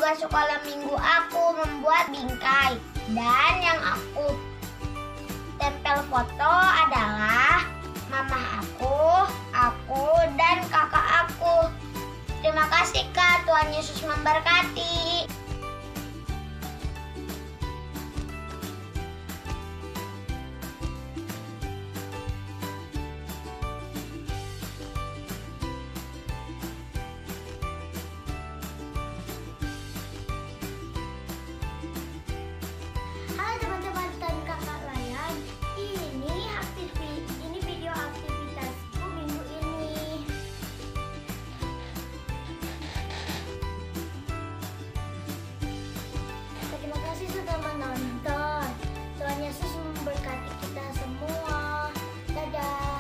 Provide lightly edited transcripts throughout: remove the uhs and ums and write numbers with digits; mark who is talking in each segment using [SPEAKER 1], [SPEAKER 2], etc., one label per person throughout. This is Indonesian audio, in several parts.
[SPEAKER 1] tugas sekolah minggu aku membuat bingkai. Dan yang aku tempel foto adalah mama aku, dan kakak aku. Terima kasih Kak, Tuhan Yesus memberkati. Halo teman-teman dan kakak Layan, ini video aktivitasku minggu ini. Terima kasih sudah menonton. Tuhan Yesus memberkati kita semua. Dadah.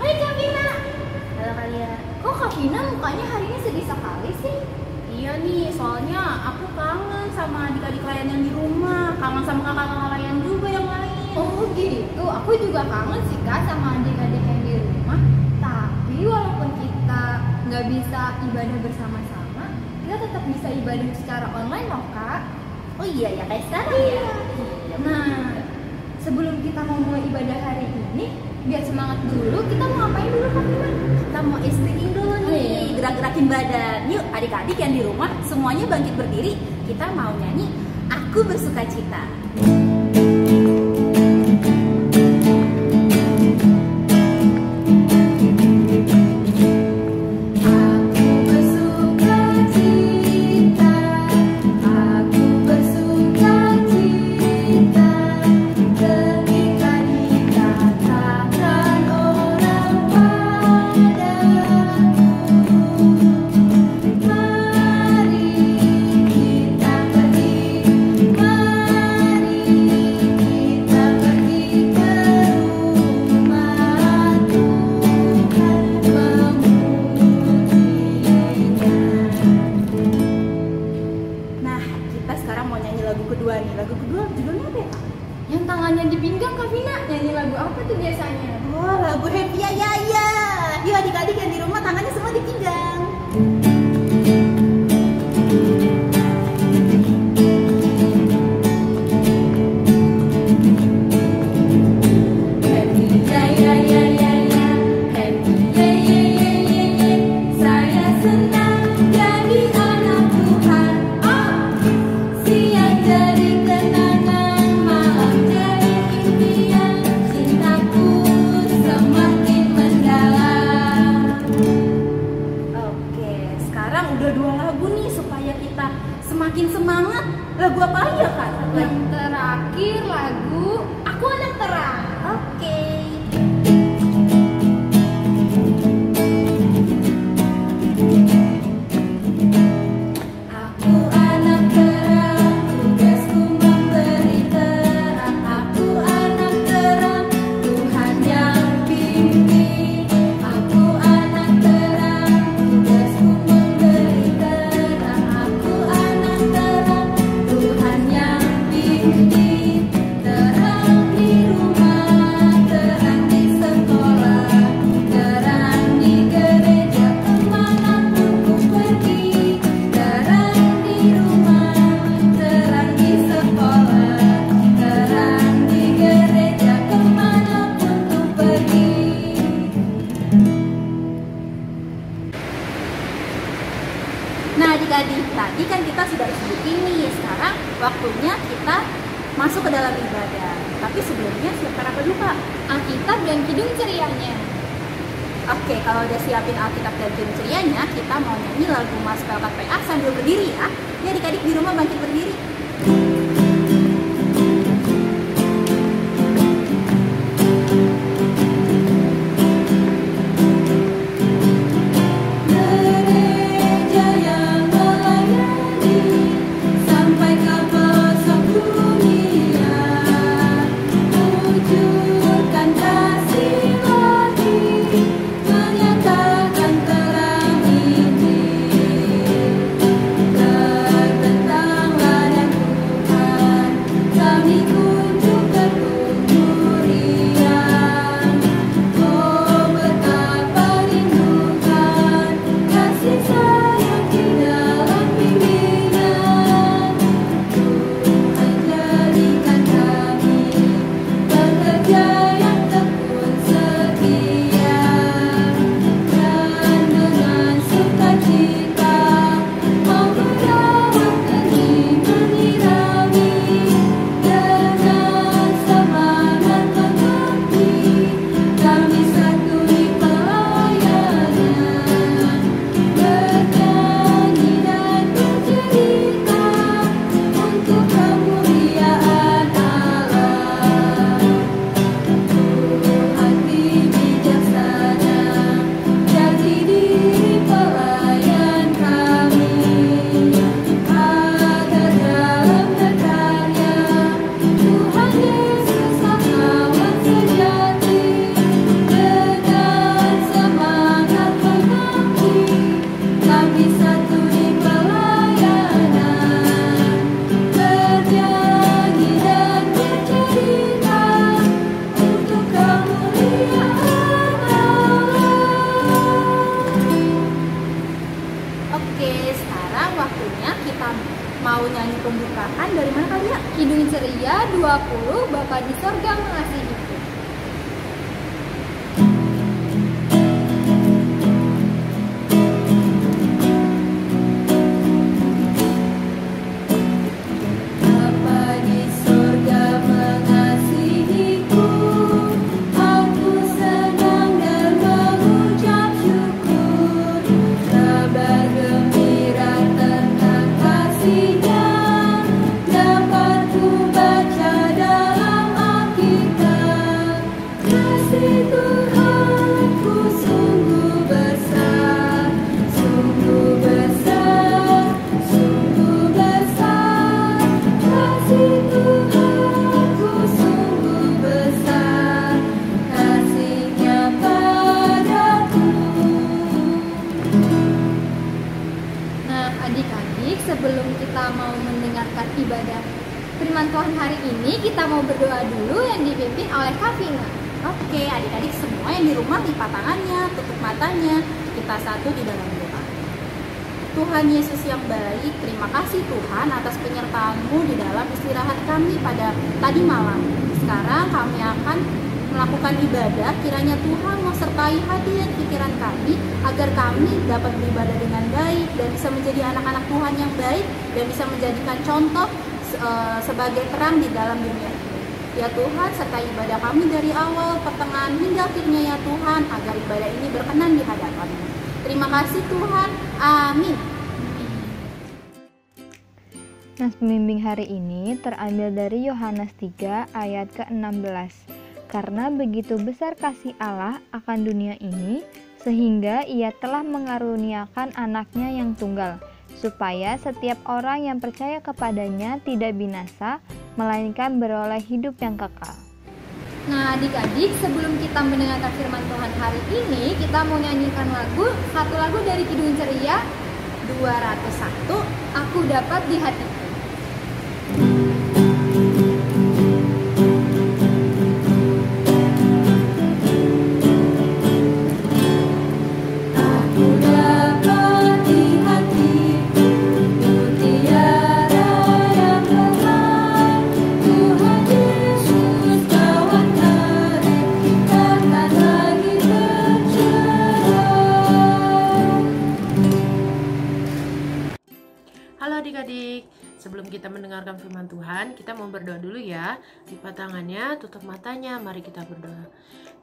[SPEAKER 2] Hai Kak Vina.
[SPEAKER 3] Halo kalian.
[SPEAKER 2] Kok Kak Vina mukanya hari ini sedih sekali sih?
[SPEAKER 3] Iya nih, soalnya aku kangen sama adik-adik kalian yang di rumah, kangen sama kakak-kakak kalian juga yang lain.
[SPEAKER 2] Oh gitu, aku juga kangen sih Kak sama adik-adik yang di rumah. Tapi walaupun kita nggak bisa ibadah bersama-sama, kita tetap bisa ibadah secara online loh Kak.
[SPEAKER 3] Oh iya ya, kayak sekarang ya.
[SPEAKER 2] Nah, sebelum kita mau mulai ibadah hari ini, biar semangat dulu, kita mau ngapain dulu Kak Vina?
[SPEAKER 3] Kita mau stretching dulu nih, gerak-gerakin badan. Yuk adik-adik yang di rumah, semuanya bangkit berdiri. Kita mau nyanyi Aku Bersuka Cita. Lagu kedua nih, lagu kedua judulnya apa ya Kak?
[SPEAKER 2] Yang tangannya di pinggang Kak Vina, nyanyi lagu apa tuh biasanya?
[SPEAKER 3] Oh, lagu Happy Ya Ya Ya. Yuk adik-adik yang di rumah tangannya semua di pinggang. Semakin semangat. Lagu apa lagi ya Kak?
[SPEAKER 2] Yang terakhir lagu Aku Anak Terang.
[SPEAKER 3] Oke. Aku anak terang, tugasku memberi terang. Aku anak terang, Tuhan yang bimbing. Aku anak terang, tugasku memberi terang. Aku anak terang, Tuhan yang bimbing. Terang di rumah, terang di sekolah, terang di gereja, kemanapun ku pergi. Terang di rumah, terang di sekolah, terang di gereja, kemanapun ku pergi. Nah adik-adik, tadi kan kita sudah sebutin nih, sekarang waktunya kita masuk ke dalam ibadah. Tapi sebelumnya siapkan apa dulu Kak?
[SPEAKER 2] Alkitab dan Kidung Cerianya.
[SPEAKER 3] Oke, kalau udah siapin Alkitab dan Kidung Cerianya, kita mau nyanyi lagu Mas Pelkat PA sambil berdiri ya. Ya adik-adik di rumah bangkit berdiri. Gereja yang melayani sampai ke pelosok dunia. Oke, sekarang waktunya kita mau nyanyi pembukaan. Dari mana kali ya?
[SPEAKER 2] Kidung Ceria 20 Bapa di Sorga Mengasihiku. Sebelum kita mau mendengarkan ibadah firman Tuhan hari ini, kita mau berdoa dulu yang dipimpin oleh Kak Vina.
[SPEAKER 3] Oke, adik-adik semua yang di rumah lipat tangannya, tutup matanya, kita satu di dalam doa. Tuhan Yesus yang baik, terima kasih Tuhan atas penyertaan-Mu di dalam istirahat kami pada tadi malam. Sekarang kami akan melakukan ibadah, kiranya Tuhan mau sertai hati dan pikiran kami agar kami dapat beribadah dengan baik dan bisa menjadi anak-anak Tuhan yang baik dan bisa menjadikan contoh sebagai terang di dalam dunia ini. Ya Tuhan, sertai ibadah kami dari awal, pertengahan hingga akhirnya ya Tuhan, agar ibadah ini berkenan di hadapan-Mu. Terima kasih Tuhan, amin.
[SPEAKER 4] Nas pembimbing hari ini terambil dari Yohanes 3 ayat ke-16. Karena begitu besar kasih Allah akan dunia ini, sehingga Ia telah mengaruniakan anaknya yang tunggal, supaya setiap orang yang percaya kepadanya tidak binasa, melainkan beroleh hidup yang kekal.
[SPEAKER 2] Nah adik-adik, sebelum kita mendengarkan firman Tuhan hari ini, kita mau nyanyikan satu lagu dari Kidung Ceria 201, Aku Dapat di Hatiku.
[SPEAKER 5] Adik-adik, sebelum kita mendengarkan firman Tuhan, kita mau berdoa dulu ya. Lipat tangannya, tutup matanya, mari kita berdoa.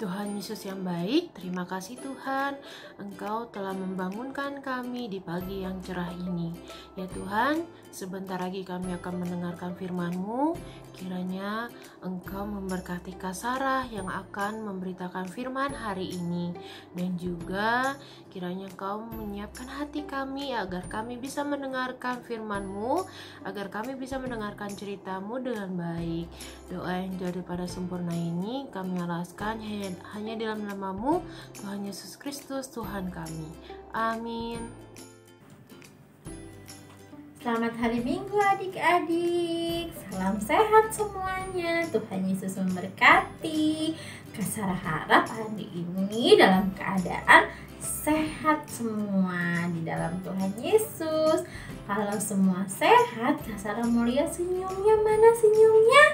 [SPEAKER 5] Tuhan Yesus yang baik, terima kasih Tuhan, Engkau telah membangunkan kami di pagi yang cerah ini. Ya Tuhan, sebentar lagi kami akan mendengarkan firman-Mu. Kiranya Engkau memberkati Kak Sarah yang akan memberitakan firman hari ini. Dan juga kiranya Engkau menyiapkan hati kami agar kami bisa mendengarkan firman-Mu, agar kami bisa mendengarkan cerita-Mu dengan baik. Doa yang jadi pada sempurna ini kami alaskan hanya dalam nama-Mu, Tuhan Yesus Kristus, Tuhan kami. Amin.
[SPEAKER 6] Selamat hari Minggu adik-adik. Salam sehat semuanya. Tuhan Yesus memberkati. Kak Sarah harap hari ini dalam keadaan sehat semua di dalam Tuhan Yesus. Kalau semua sehat, Kak Sarah mau lihat senyumnya. Mana senyumnya?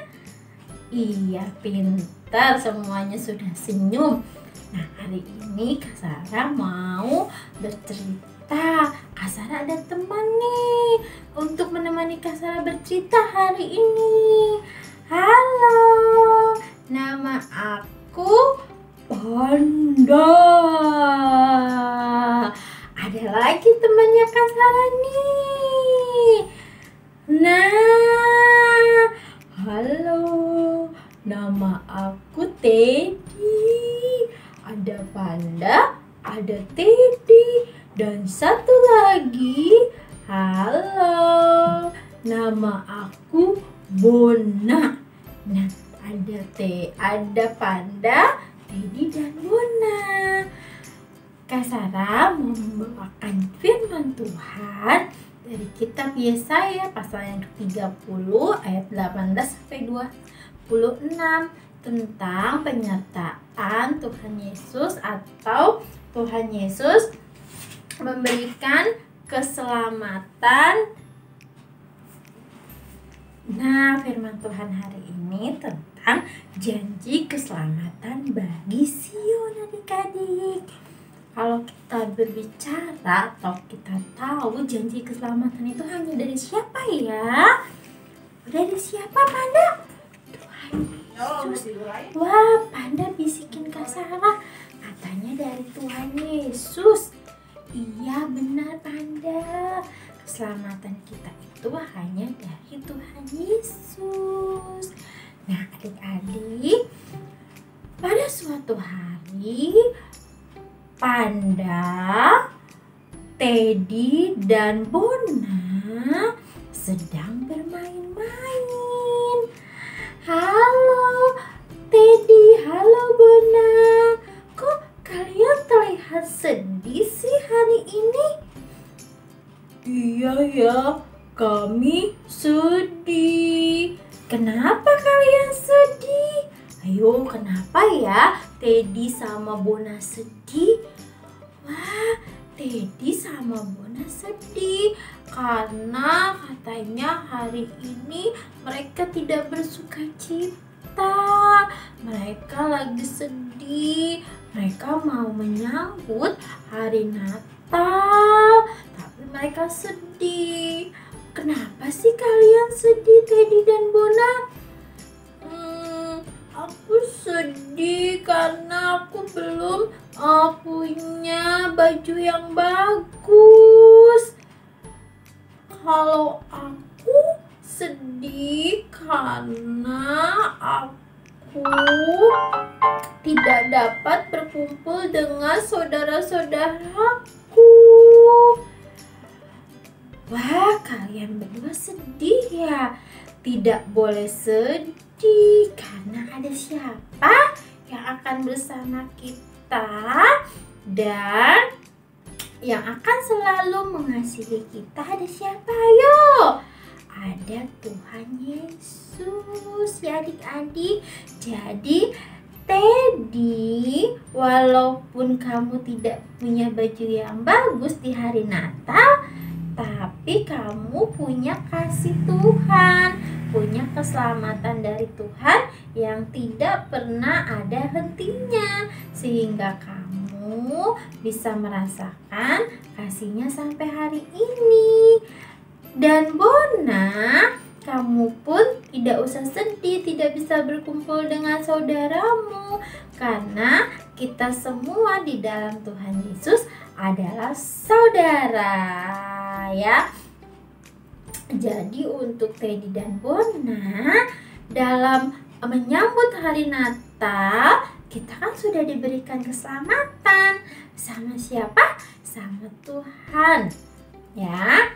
[SPEAKER 6] Iya, pintar, semuanya sudah senyum. Nah, hari ini Kak Sarah mau bercerita. Kak Sarah ada teman nih untuk menemani Kak Sarah bercerita hari ini. Halo, nama aku Panda. Ada lagi temannya Kak Sarah nih. Nah, halo, nama aku Teddy. Ada Panda, ada Teddy, dan satu lagi. Halo, nama aku Bona. Nah, ada Panda, Teddy, dan Bona. Kak Sarah membawakan firman Tuhan dari kitab Yesaya pasal yang ke-30 ayat 18 sampai 26 tentang penyertaan Tuhan Yesus, atau Tuhan Yesus memberikan keselamatan. Nah, firman Tuhan hari ini tentang janji keselamatan bagi Sion, adik-adik. Kalau kita berbicara atau kita tahu janji keselamatan itu hanya dari siapa ya? Dari siapa, Panda? Tuhan Yesus. Wah, Panda bisikin Kak Sarah, katanya dari Tuhan Yesus. Iya benar, Panda. Keselamatan kita itu hanya dari Tuhan Yesus. Nah, adik-adik, pada suatu hari Panda, Teddy, dan Bona sedang bermain-main. Halo Teddy, halo Bona. Kok kalian terlihat sedih sih hari ini? Iya ya, kami sedih. Kenapa kalian sedih? Ayo, kenapa ya Teddy sama Bona sedih? Wah, Teddy sama Bona sedih karena katanya hari ini mereka tidak bersuka cita. Mereka lagi sedih. Mereka mau menyambut hari Natal, tapi mereka sedih. Kenapa sih kalian sedih, Teddy dan Bona? Aku sedih karena aku belum punya baju yang bagus. Kalau aku sedih karena aku tidak dapat berkumpul dengan saudara-saudaraku. Wah, kalian berdua sedih ya? Tidak boleh sedih, karena ada siapa yang akan bersama kita dan yang akan selalu mengasihi kita. Ada siapa? Ayo, ada Tuhan Yesus ya adik-adik. Jadi Teddy, walaupun kamu tidak punya baju yang bagus di hari Natal, tapi kamu punya kasih Tuhan, punya keselamatan dari Tuhan yang tidak pernah ada hentinya, sehingga kamu bisa merasakan kasihnya sampai hari ini. Dan Bona, kamu pun tidak usah sedih, tidak bisa berkumpul dengan saudaramu, karena kita semua di dalam Tuhan Yesus adalah saudara ya. Jadi untuk Teddy dan Bona, dalam menyambut hari Natal, kita kan sudah diberikan keselamatan. Sama siapa? Sama Tuhan ya.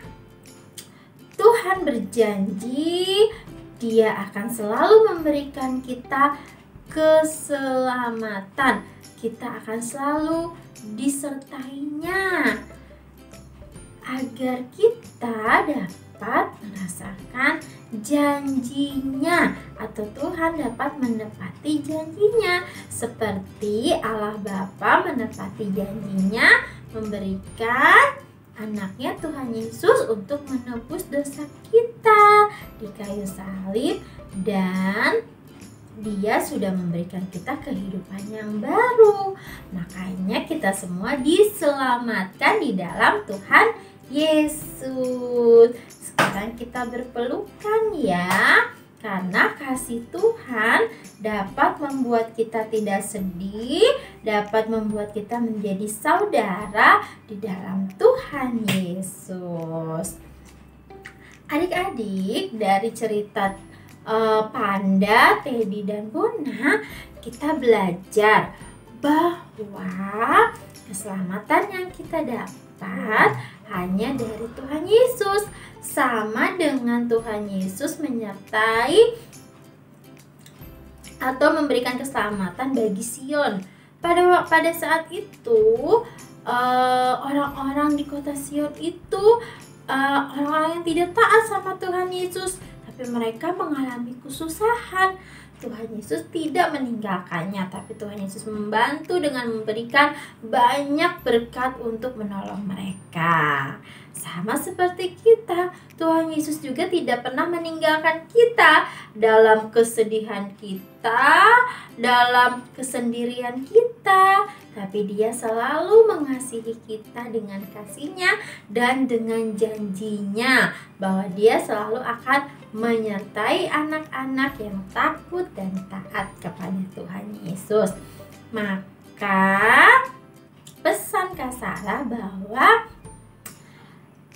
[SPEAKER 6] Tuhan berjanji Dia akan selalu memberikan kita keselamatan. Kita akan selalu disertainya agar kita dapat merasakan janjinya, atau Tuhan dapat menepati janjinya, seperti Allah Bapa menepati janjinya memberikan anaknya Tuhan Yesus untuk menebus dosa kita di kayu salib, dan Dia sudah memberikan kita kehidupan yang baru. Makanya kita semua diselamatkan di dalam Tuhan Yesus. Sekarang kita berpelukan ya, karena kasih Tuhan dapat membuat kita tidak sedih, dapat membuat kita menjadi saudara di dalam Tuhan Yesus. Adik-adik, dari cerita Panda, Teddy, dan Bona, kita belajar bahwa keselamatan yang kita dapat hanya dari Tuhan Yesus, sama dengan Tuhan Yesus menyertai atau memberikan keselamatan bagi Sion. Pada saat itu orang-orang di kota Sion itu orang-orang yang tidak taat sama Tuhan Yesus, tapi mereka mengalami kesusahan. Tuhan Yesus tidak meninggalkannya, tapi Tuhan Yesus membantu dengan memberikan banyak berkat untuk menolong mereka. Sama seperti kita, Tuhan Yesus juga tidak pernah meninggalkan kita dalam kesedihan kita, dalam kesendirian kita, tapi Dia selalu mengasihi kita dengan kasih-Nya dan dengan janjinya bahwa Dia selalu akan menyertai anak-anak yang takut dan taat kepada Tuhan Yesus. Maka pesan Kak Sarah bahwa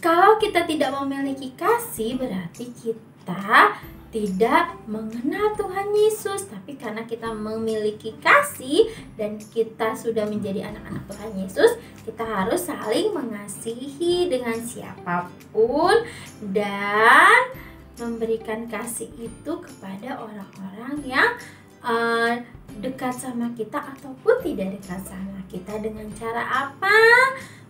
[SPEAKER 6] kalau kita tidak memiliki kasih, berarti kita tidak mengenal Tuhan Yesus. Tapi karena kita memiliki kasih dan kita sudah menjadi anak-anak Tuhan Yesus, kita harus saling mengasihi dengan siapapun dan memberikan kasih itu kepada orang-orang yang dekat sama kita ataupun tidak dekat sama kita. Dengan cara apa?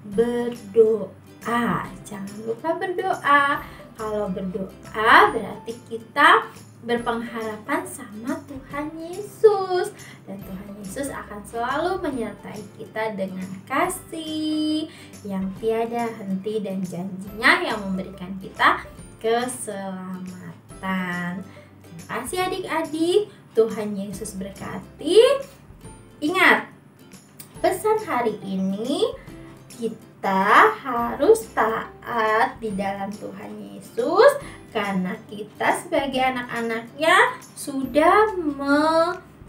[SPEAKER 6] Berdoa. Jangan lupa berdoa. Kalau berdoa berarti kita berpengharapan sama Tuhan Yesus, dan Tuhan Yesus akan selalu menyertai kita dengan kasih yang tiada henti dan janjinya yang memberikan kita keselamatan. Terima kasih adik-adik. Tuhan Yesus berkati. Ingat, pesan hari ini kita harus taat di dalam Tuhan Yesus karena kita sebagai anak-anaknya sudah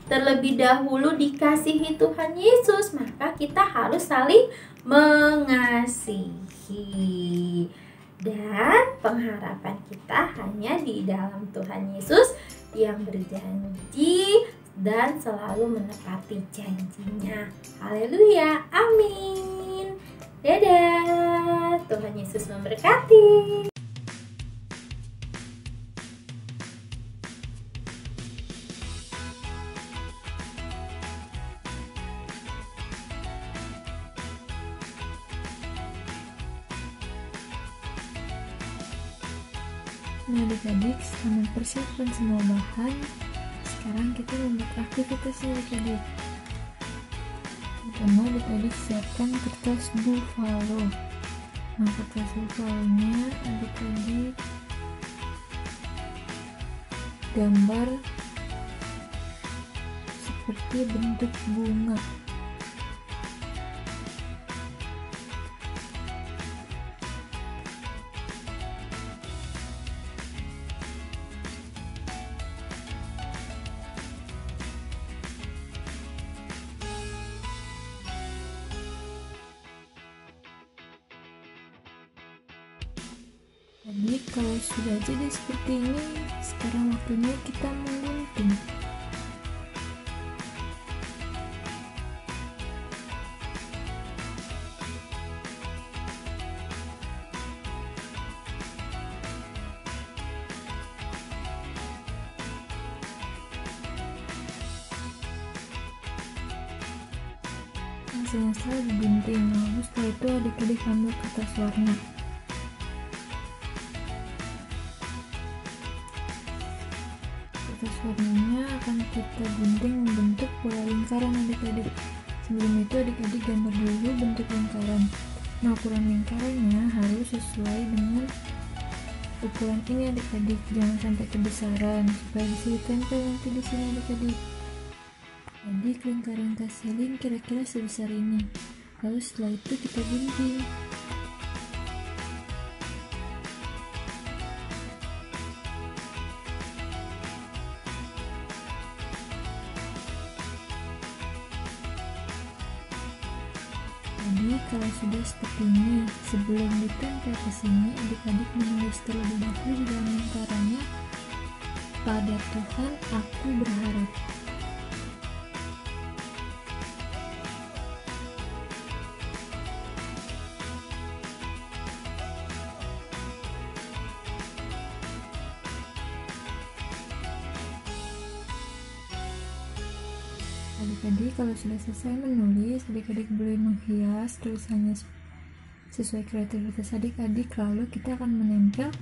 [SPEAKER 6] terlebih dahulu dikasihi Tuhan Yesus, maka kita harus saling mengasihi. Dan pengharapan kita hanya di dalam Tuhan Yesus yang berjanji dan selalu menepati janjinya. Haleluya, amin. Dadah, Tuhan Yesus memberkati.
[SPEAKER 4] Nah adik-adik, setelah mempersiapkan semua bahan, sekarang kita membuat aktivitasnya adik-adik. Pertama adik-adik siapkan kertas buffalo. Nah kertas buffalonya adik-adik gambar seperti bentuk bunga. Jadi kalau sudah jadi seperti ini, sekarang waktunya kita menggunting. Setelah digunting, lalu setelah itu adik-adik ambil kertas warna. Kertas warnanya akan kita gunting membentuk pola lingkaran adik-adik. Sebelum itu adik-adik gambar dulu bentuk lingkaran. Nah ukuran lingkarannya harus sesuai dengan ukuran ini adik-adik, jangan sampai kebesaran supaya bisa ditempel nanti di sini adik-adik. Jadi lingkaran kasiling kira-kira sebesar ini. Lalu setelah itu kita gunting. Jadi kalau sudah seperti ini, sebelum ditempel ke sini, adik-adik menulis terlebih dahulu di dalam lingkarannya, pada Tuhan aku berharap. Adik-adik kalau sudah selesai menulis, adik-adik boleh menghias tulisannya sesuai kreativitas adik-adik. Lalu kita akan menempel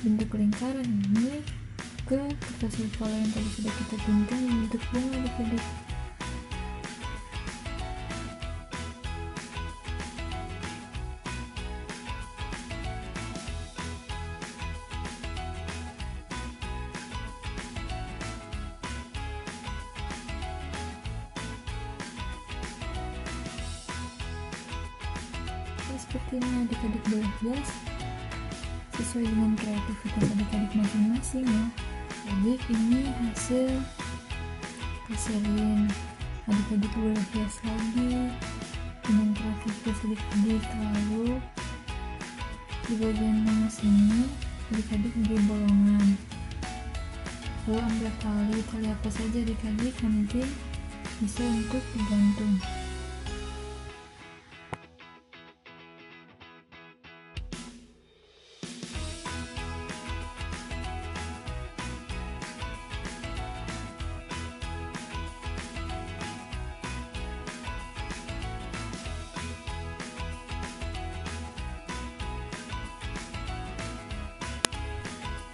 [SPEAKER 4] bentuk lingkaran ini ke
[SPEAKER 7] juga kertas lefala yang tadi sudah kita tinta membentuk bunga adik-adik. Seperti ini adik-adik boleh hias sesuai dengan kreativitas adik-adik masing-masing ya. Jadi ini hasil keselin, adik-adik boleh hias lagi dengan kreativitas adik-adik. Lalu di bagian tengah sini adik-adik beri bolongan, lalu ambil tali apa saja adik-adik, nanti bisa untuk digantung.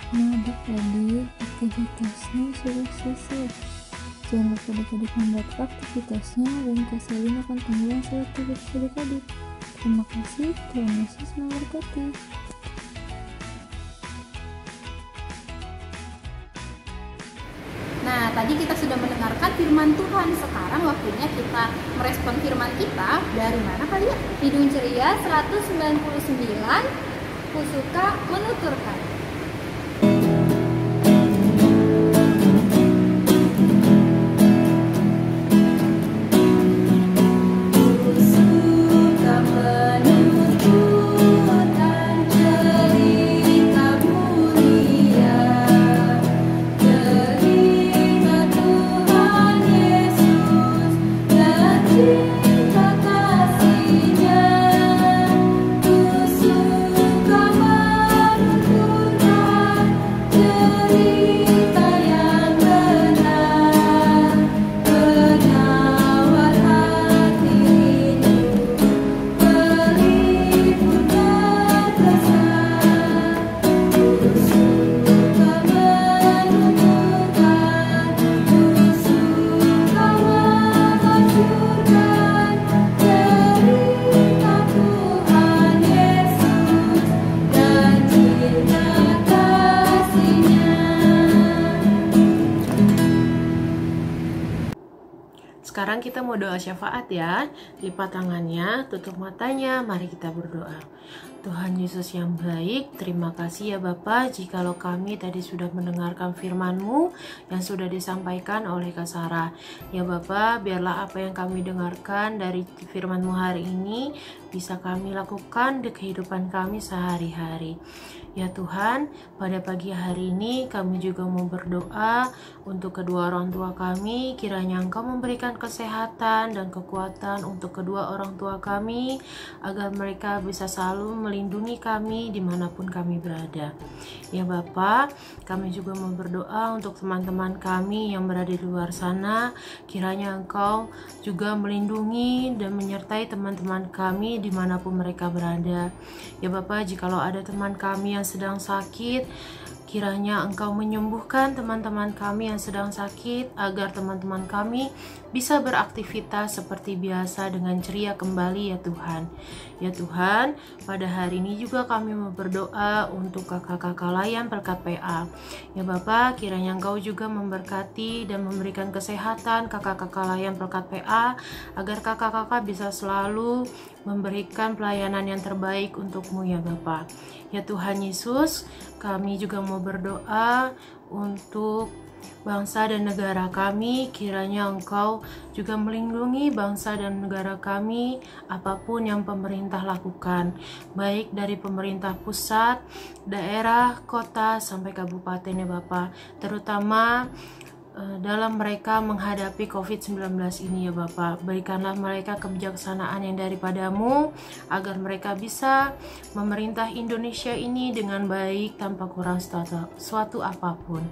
[SPEAKER 7] Nah adik-adik, aktivitasnya sudah selesai. Jangan lupa adik-adik membuat aktivitasnya dan Kaselin akan tunggu hasil aktivitas adik-adik. Terima kasih, Tuhan Yesus memberkati.
[SPEAKER 3] Nah, tadi kita sudah mendengarkan firman Tuhan. Sekarang waktunya kita merespon firman kita. Dari mana kali ya?
[SPEAKER 2] Hidung Ceria 199, Kusuka menuturkan.
[SPEAKER 5] Sekarang kita mau doa syafaat ya. Lipat tangannya, tutup matanya, mari kita berdoa. Tuhan Yesus yang baik, terima kasih ya Bapa, jikalau kami tadi sudah mendengarkan firman-Mu yang sudah disampaikan oleh Kak Sarah. Ya Bapa, biarlah apa yang kami dengarkan dari firman-Mu hari ini bisa kami lakukan di kehidupan kami sehari-hari. Ya Tuhan, pada pagi hari ini kami juga mau berdoa untuk kedua orang tua kami, kiranya Engkau memberikan kesehatan dan kekuatan untuk kedua orang tua kami, agar mereka bisa selalu melindungi kami dimanapun kami berada. Ya Bapa, kami juga mau berdoa untuk teman-teman kami yang berada di luar sana, kiranya Engkau juga melindungi dan menyertai teman-teman kami dimanapun mereka berada. Ya Bapa, jikalau ada teman kami yang sedang sakit, kiranya Engkau menyembuhkan teman-teman kami yang sedang sakit, agar teman-teman kami bisa beraktivitas seperti biasa dengan ceria kembali ya Tuhan. Ya Tuhan, pada hari ini juga kami mau berdoa untuk kakak-kakak layan Pelkat PA. Ya Bapa, kiranya Engkau juga memberkati dan memberikan kesehatan kakak-kakak layan Pelkat PA, agar kakak-kakak bisa selalu memberikan pelayanan yang terbaik untuk-Mu ya Bapa. Ya Tuhan Yesus, kami juga mau berdoa untuk bangsa dan negara kami, kiranya Engkau juga melindungi bangsa dan negara kami apapun yang pemerintah lakukan, baik dari pemerintah pusat, daerah, kota, sampai kabupaten ya Bapa, terutama dalam mereka menghadapi COVID-19 ini ya Bapa. Berikanlah mereka kebijaksanaan yang daripada-Mu, agar mereka bisa memerintah Indonesia ini dengan baik tanpa kurang suatu apapun.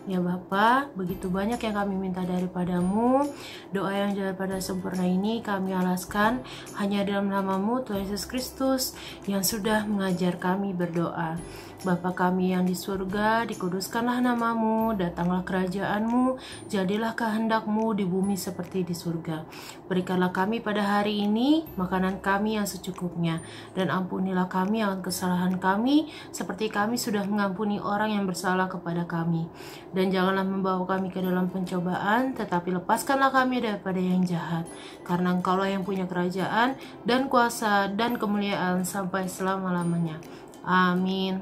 [SPEAKER 5] Ya Bapa, begitu banyak yang kami minta daripada-Mu. Doa yang daripada sempurna ini kami alaskan hanya dalam nama-Mu, Tuhan Yesus Kristus, yang sudah mengajar kami berdoa. Bapa kami yang di surga, dikuduskanlah namamu, datanglah kerajaanmu, jadilah kehendakmu di bumi seperti di surga. Berikanlah kami pada hari ini makanan kami yang secukupnya, dan ampunilah kami akan kesalahan kami, seperti kami sudah mengampuni orang yang bersalah kepada kami. Dan janganlah membawa kami ke dalam pencobaan, tetapi lepaskanlah kami daripada yang jahat. Karena Engkaulah yang punya kerajaan, dan kuasa, dan kemuliaan sampai selama-lamanya. Amin.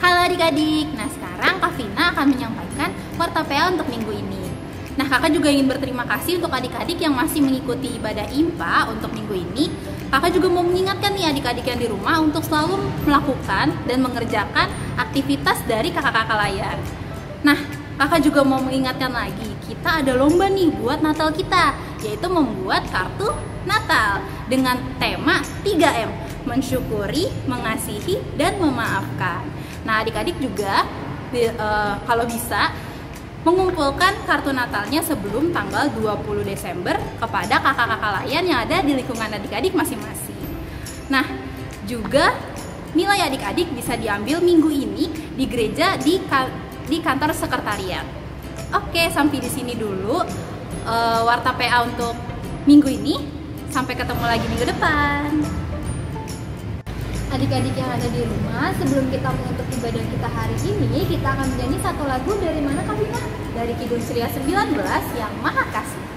[SPEAKER 3] Halo adik-adik, nah sekarang Kak Vina akan menyampaikan warta PA untuk minggu ini. Nah kakak juga ingin berterima kasih untuk adik-adik yang masih mengikuti ibadah IMPA untuk minggu ini. Kakak juga mau mengingatkan nih adik-adik yang di rumah untuk selalu melakukan dan mengerjakan aktivitas dari kakak-kakak layar. Nah kakak juga mau mengingatkan lagi, kita ada lomba nih buat Natal kita, yaitu membuat kartu Natal dengan tema 3M. Mensyukuri, mengasihi, dan memaafkan. Nah adik-adik juga kalau bisa mengumpulkan kartu Natalnya sebelum tanggal 20 Desember kepada kakak-kakak layan yang ada di lingkungan adik-adik masing-masing. Nah juga nilai adik-adik bisa diambil minggu ini di gereja di kantor sekretariat. Oke, sampai di sini dulu warta PA untuk minggu ini. Sampai ketemu lagi minggu depan.
[SPEAKER 2] Adik-adik yang ada di rumah, sebelum kita menutup ibadah kita hari ini, kita akan menyanyi satu lagu dari mana Kak Vina?
[SPEAKER 3] Dari Kidung Surya 19 yang Maha Kasih.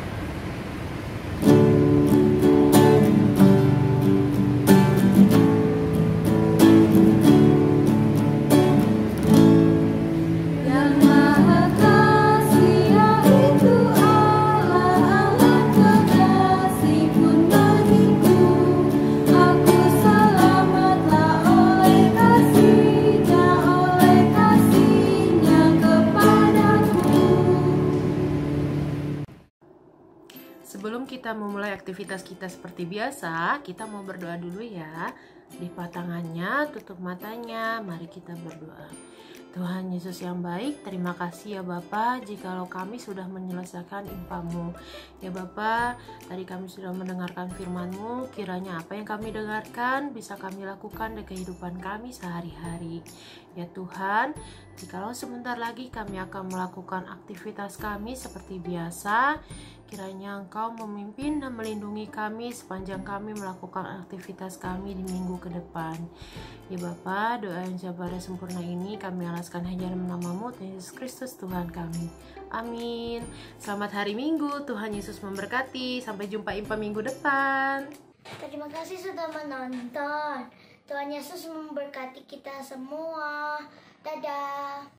[SPEAKER 5] Sebelum kita memulai aktivitas kita seperti biasa, kita mau berdoa dulu ya. Lipat tangannya, tutup matanya, mari kita berdoa. Tuhan Yesus yang baik, terima kasih ya Bapa, jikalau kami sudah menyelesaikan IMPA-Mu. Ya Bapa, tadi kami sudah mendengarkan firman-Mu, kiranya apa yang kami dengarkan bisa kami lakukan di kehidupan kami sehari-hari. Ya Tuhan, jikalau sebentar lagi kami akan melakukan aktivitas kami seperti biasa, kiranya Engkau memimpin dan melindungi kami sepanjang kami melakukan aktivitas kami di minggu ke depan. Ya Bapa, doa yang jabar dan sempurna ini kami alaskan hanya dalam nama-Mu, Yesus Kristus Tuhan kami. Amin. Selamat hari Minggu, Tuhan Yesus memberkati. Sampai jumpa IMPA minggu depan.
[SPEAKER 1] Terima kasih sudah menonton. Tuhan Yesus memberkati kita semua. Dadah.